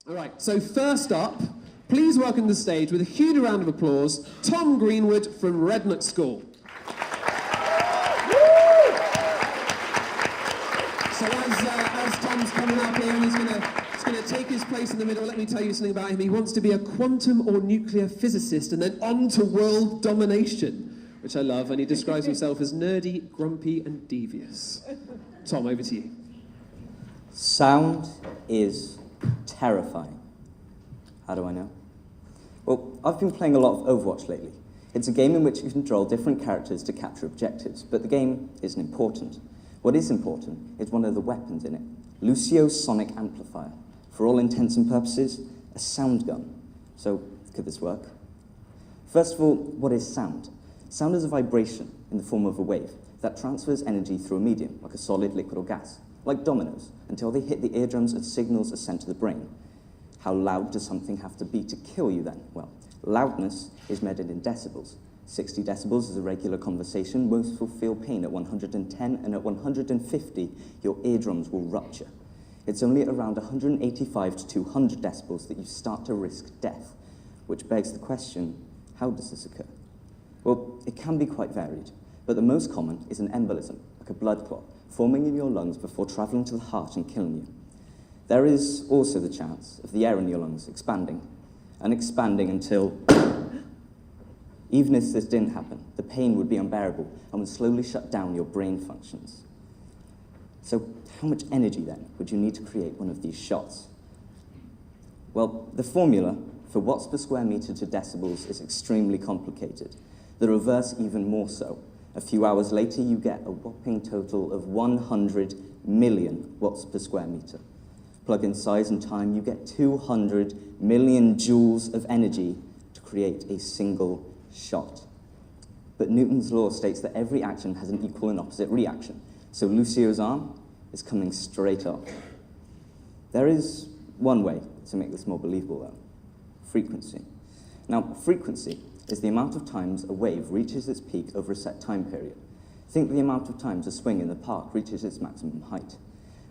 All right, so first up, please welcome to the stage with a huge round of applause, Tom Greenwood from Rednock School. So as Tom's coming up here, he's going to take his place in the middle. Let me tell you something about him. He wants to be a quantum or nuclear physicist and then on to world domination, which I love, and he describes himself as nerdy, grumpy, and devious. Tom, over to you. Sound is terrifying. How do I know? Well, I've been playing a lot of Overwatch lately. It's a game in which you control different characters to capture objectives, but the game isn't important. What is important is one of the weapons in it, Lucio's sonic amplifier. For all intents and purposes, a sound gun. So, could this work? First of all, what is sound? Sound is a vibration in the form of a wave that transfers energy through a medium, like a solid, liquid, or gas, like dominoes, until they hit the eardrums and signals are sent to the brain. How loud does something have to be to kill you then? Well, loudness is measured in decibels. 60 decibels is a regular conversation. Most will feel pain at 110, and at 150, your eardrums will rupture. It's only at around 185 to 200 decibels that you start to risk death, which begs the question, how does this occur? Well, it can be quite varied, but the most common is an embolism, like a blood clot, forming in your lungs before travelling to the heart and killing you. There is also the chance of the air in your lungs expanding, and expanding until, even if this didn't happen, the pain would be unbearable and would slowly shut down your brain functions. So how much energy then would you need to create one of these shots? Well, the formula for watts per square meter to decibels is extremely complicated. The reverse even more so. A few hours later, you get a whopping total of 100 million watts per square meter. Plug in size and time, you get 200 million joules of energy to create a single shot. But Newton's law states that every action has an equal and opposite reaction. So Lucio's arm is coming straight up. There is one way to make this more believable, though. Frequency. Now, frequency is the amount of times a wave reaches its peak over a set time period. Think the amount of times a swing in the park reaches its maximum height.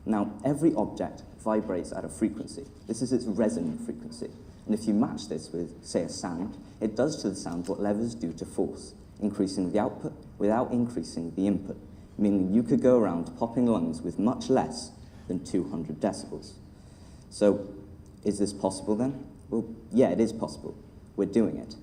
Now, every object vibrates at a frequency. This is its resonant frequency. And if you match this with, say, a sound, it does to the sound what levers do to force, increasing the output without increasing the input, meaning you could go around popping lungs with much less than 200 decibels. So, is this possible then? Well, yeah, it is possible. We're doing it.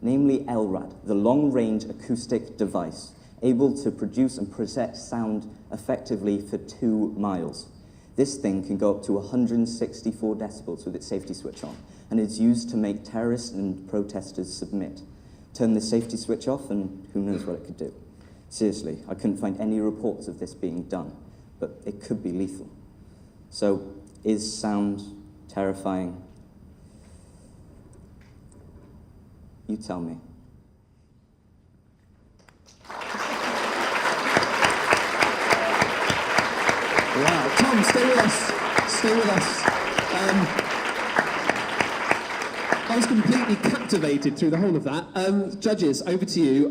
Namely LRAD, the long-range acoustic device, able to produce and project sound effectively for 2 miles. This thing can go up to 164 decibels with its safety switch on, and is used to make terrorists and protesters submit. Turn the safety switch off, and who knows what it could do. Seriously, I couldn't find any reports of this being done, but it could be lethal. So, is sound terrifying? You tell me. Wow, Tom, stay with us. Stay with us. I was completely captivated through the whole of that. Judges, over to you.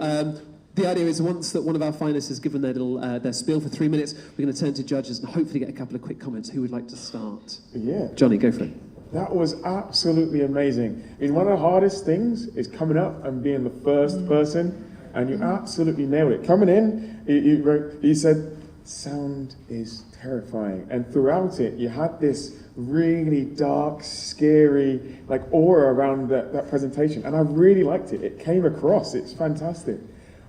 The idea is once that one of our finalists has given their spiel for 3 minutes, we're going to turn to judges and hopefully get a couple of quick comments. Who would like to start? Yeah. Johnny, go for it. That was absolutely amazing. I mean, one of the hardest things is coming up and being the first person, and you absolutely nailed it. Coming in, you said, sound is terrifying. And throughout it, you had this really dark, scary, like aura around that presentation. And I really liked it. It came across. It's fantastic.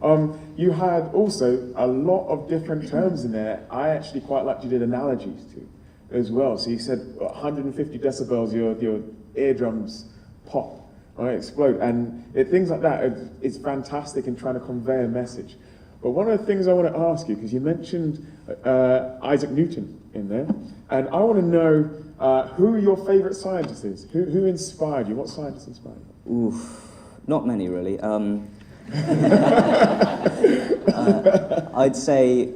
You had also a lot of different terms in there. I actually quite liked you did analogies to as well. So you said 150 decibels, your eardrums pop, right, explode. And things like that is fantastic in trying to convey a message. But one of the things I want to ask you, because you mentioned Isaac Newton in there, and I want to know who your favorite scientist is. Who inspired you? What scientist inspired you? Oof, not many really. I'd say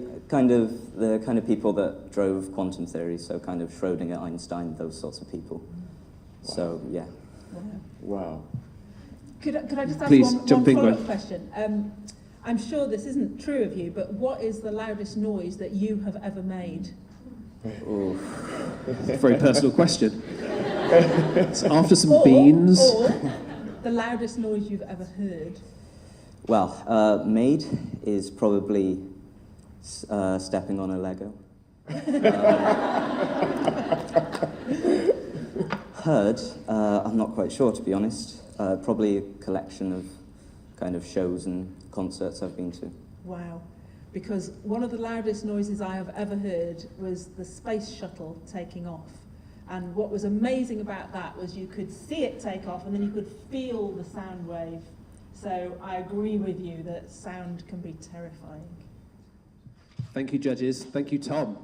the kind of people that drove quantum theory, so kind of Schrödinger, Einstein, those sorts of people. Wow. So, yeah. Wow. Could I just ask Please, one follow-up question? I'm sure this isn't true of you, but what is the loudest noise that you have ever made? Very personal question. It's after some Or beans. the loudest noise you've ever heard. Well, made is probably stepping on a Lego. Heard, I'm not quite sure, to be honest. Probably a collection of kind of shows and concerts I've been to. Wow. Because one of the loudest noises I have ever heard was the space shuttle taking off. And what was amazing about that was you could see it take off and then you could feel the sound wave. So I agree with you that sound can be terrifying. Thank you, judges. Thank you, Tom.